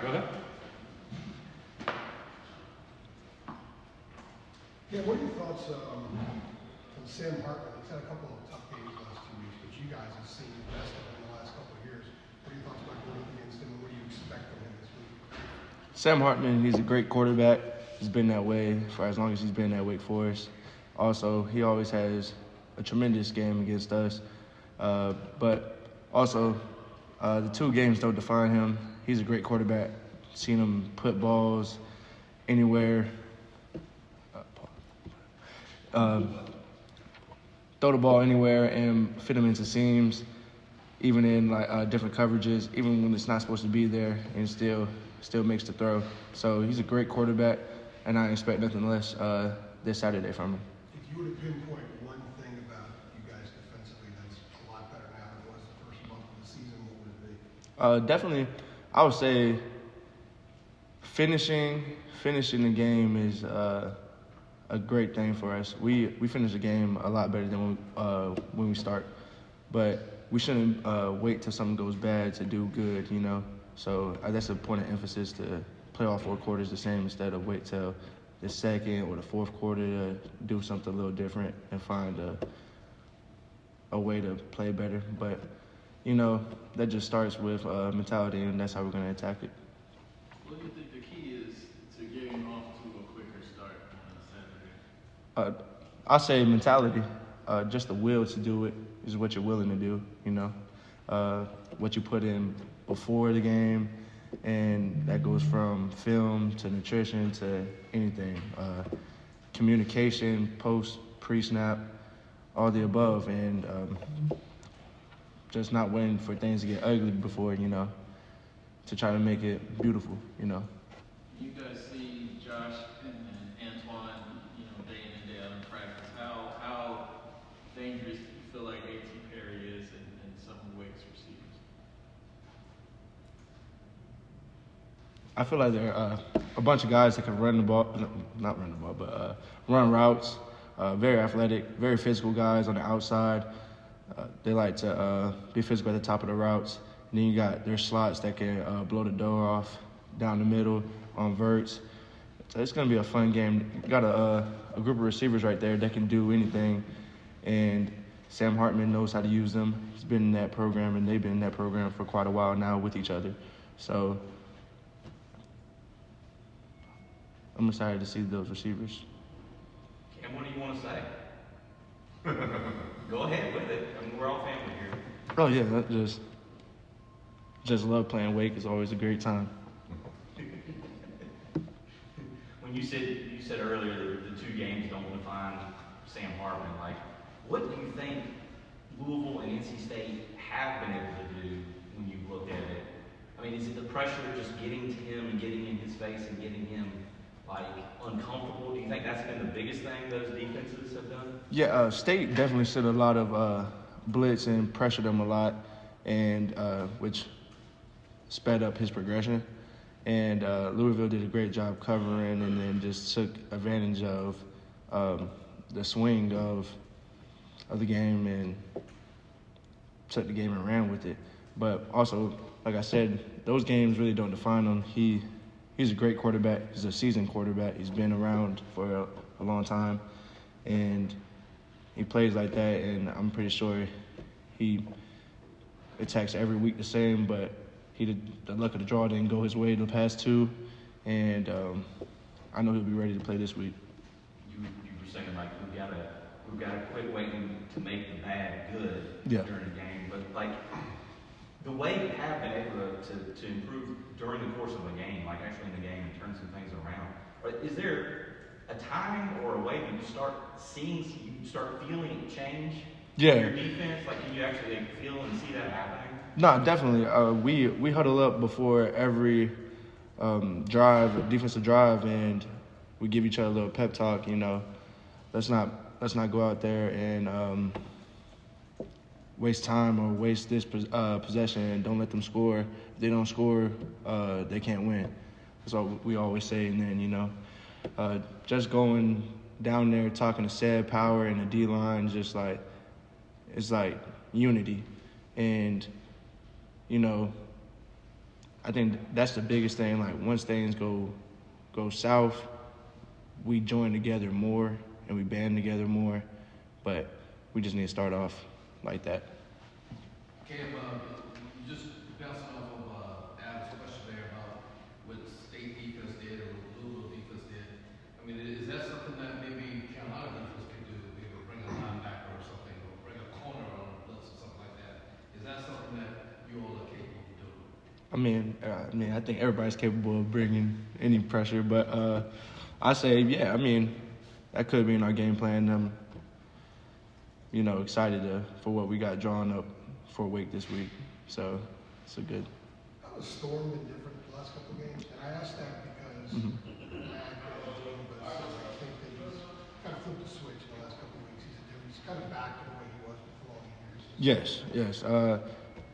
Go ahead. Yeah, what are your thoughts on Sam Hartman? He's had a couple of tough games the last 2 weeks, but you guys have seen the best of him in the last couple of years. What are your thoughts about going up against him, and what do you expect from him this week? Sam Hartman, he's a great quarterback. He's been that way for as long as he's been at Wake Forest. Also, he always has a tremendous game against us. But also, the 2 games don't define him. He's a great quarterback. Seen him put balls anywhere. Throw the ball anywhere and fit him into seams, even in different coverages, even when it's not supposed to be there, and still makes the throw. So he's a great quarterback, and I expect nothing less this Saturday from him. If you were to pinpoint one thing about you guys defensively that's a lot better now than it was the first month of the season, what would it be? Definitely, I would say finishing the game is a great thing for us. We finish the game a lot better than when we start, but we shouldn't wait till something goes bad to do good, you know. So that's a point of emphasis to play all 4 quarters the same instead of wait till the second or the fourth quarter to do something a little different and find a way to play better. But, you know, that just starts with mentality, and that's how we're going to attack it. What do you think the key is to getting off to a quicker start on Saturday? I say mentality, just the will to do it is what you're willing to do, you know. What you put in before the game, and that goes from film to nutrition to anything. Communication, pre-snap, all the above, and just not waiting for things to get ugly before, you know, to try to make it beautiful, you know. You guys see Josh and Antoine, you know, day in and day out in practice. How dangerous do you feel like A.T. Perry is and some of Wake's receivers? I feel like there are a bunch of guys that can run the ball, not run the ball, but run routes. Very athletic, very physical guys on the outside. They like to be physical at the top of the routes. And then you got their slots that can blow the door off down the middle on verts. So it's going to be a fun game. You got a group of receivers right there that can do anything. And Sam Hartman knows how to use them. He's been in that program, and they've been in that program for quite a while now with each other. So I'm excited to see those receivers. Cam, what do you want to say? Go ahead with it. I mean, we're all family here. Oh yeah, just love playing Wake. It's always a great time. When you said earlier that the 2 games don't define Sam Hartman, like, what do you think Louisville and NC State have been able to do when you've looked at it? I mean, is it the pressure of just getting to him and getting in his face and getting him like uncomfortable? Do you think that's been the biggest thing those defenses have done? Yeah, State definitely sent a lot of blitz and pressured him a lot, and which sped up his progression. And Louisville did a great job covering, and then just took advantage of the swing of the game and took the game and ran with it. But also, like I said, those games really don't define him. He's a great quarterback. He's a seasoned quarterback. He's been around for a long time, and he plays like that. And I'm pretty sure he attacks every week the same, but the luck of the draw didn't go his way the past 2, and I know he'll be ready to play this week. You were saying like we've got to quit waiting to make the bad good Yeah. during the game, but like the way you have been able to improve during the course of a game, like actually in the game, and turn some things around. Is there a time or a way that you start feeling it change? Yeah. In your defense, like can you actually feel and see that happening? No, definitely. We huddle up before every defensive drive, and we give each other a little pep talk. You know, let's not go out there and waste time or waste this possession, and don't let them score. If they don't score, they can't win. That's what we always say. And then, you know, just going down there talking to Sad Power and the D-line, just like it's like unity. And, you know, I think that's the biggest thing. Like once things go south, we join together more and we band together more. But we just need to start off like that. Cam, you just bounced off of Adam's question there about what state defense did or what Louisville defense did. I mean, is that something that maybe Carolina defense could do? Maybe bring a linebacker or something, or bring a corner on a blitz or something like that. Is that something that you all are capable of doing? I think everybody's capable of bringing any pressure, but I say, yeah, I mean, that could be in our game plan. Excited for what we got drawn up for Wake this week. So it's a good. How has Storm been different the last couple of games? And I ask that because Mag but I think that he's kind of flipped the switch in the last couple of weeks. He's kind of back to the way he was before all the years. Yes.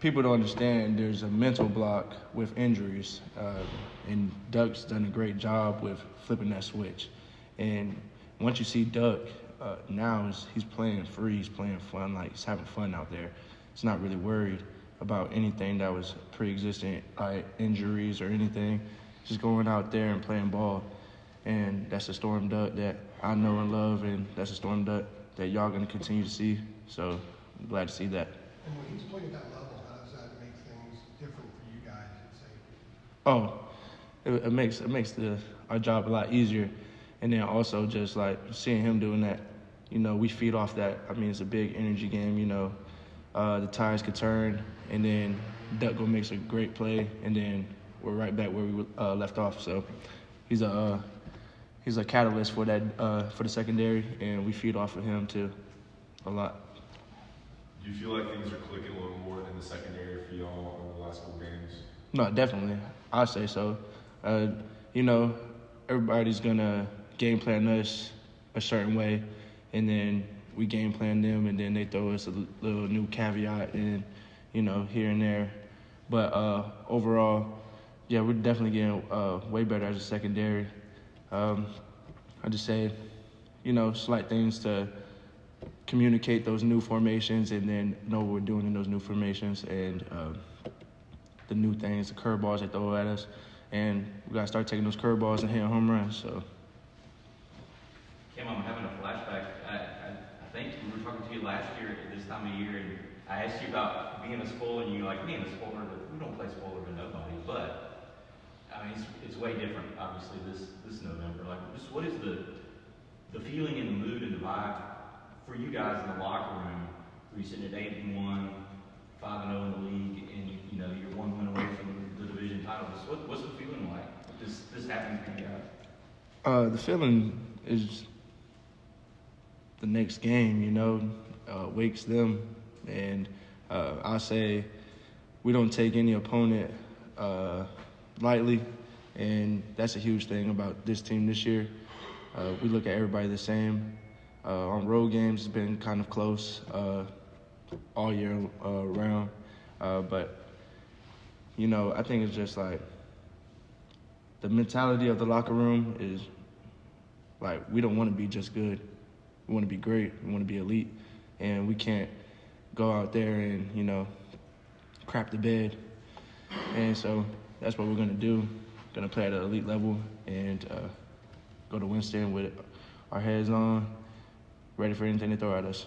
People don't understand there's a mental block with injuries, and Duck's done a great job with flipping that switch. And once you see Duck, now he's playing free, he's playing fun, like he's having fun out there. He's not really worried about anything that was pre-existing, like injuries or anything. Just going out there and playing ball. And that's a Storm Duck that I know and love, and that's a Storm Duck that y'all going to continue to see. So I'm glad to see that. And when he's playing at that level, how does that make things different for you guys at safety? It makes our job a lot easier. And then also just like seeing him doing that, we feed off that. I mean, it's a big energy game, the tires could turn, and then Duck go makes a great play, and then we're right back where we left off. So he's a catalyst for that for the secondary, and we feed off of him too a lot. Do you feel like things are clicking a little more in the secondary for y'all over the last couple games? No, definitely. I say so. Everybody's gonna game plan us a certain way, and then we game plan them, and then they throw us a little new caveat in, here and there. But overall, yeah, we're definitely getting way better as a secondary. I just say, slight things to communicate those new formations, and then know what we're doing in those new formations, and the new things, the curveballs they throw at us. And we got to start taking those curveballs and hitting home runs. So. Kim, I'm having a flashback. I think we were talking to you last year at this time of year, and I asked you about being a spoiler, and you're like, being a spoiler, but we don't play spoiler to nobody. But, I mean, it's way different, obviously, this November. Like, just what is the feeling and the mood and the vibe for you guys in the locker room? Where you're sitting at 8-1, 5-0 in the league, and, you're one win away from the division title. What's the feeling like? This happening for you guys? The feeling is the next game, Wake's them. And I say we don't take any opponent lightly, and that's a huge thing about this team this year. We look at everybody the same. On road games, it's been kind of close all year round. But, I think it's just like the mentality of the locker room is like we don't want to be just good. We want to be great. We want to be elite. And we can't go out there and, crap the bed. And so that's what we're going to do. Going to play at an elite level and go to Winston with our heads on, ready for anything to throw at us.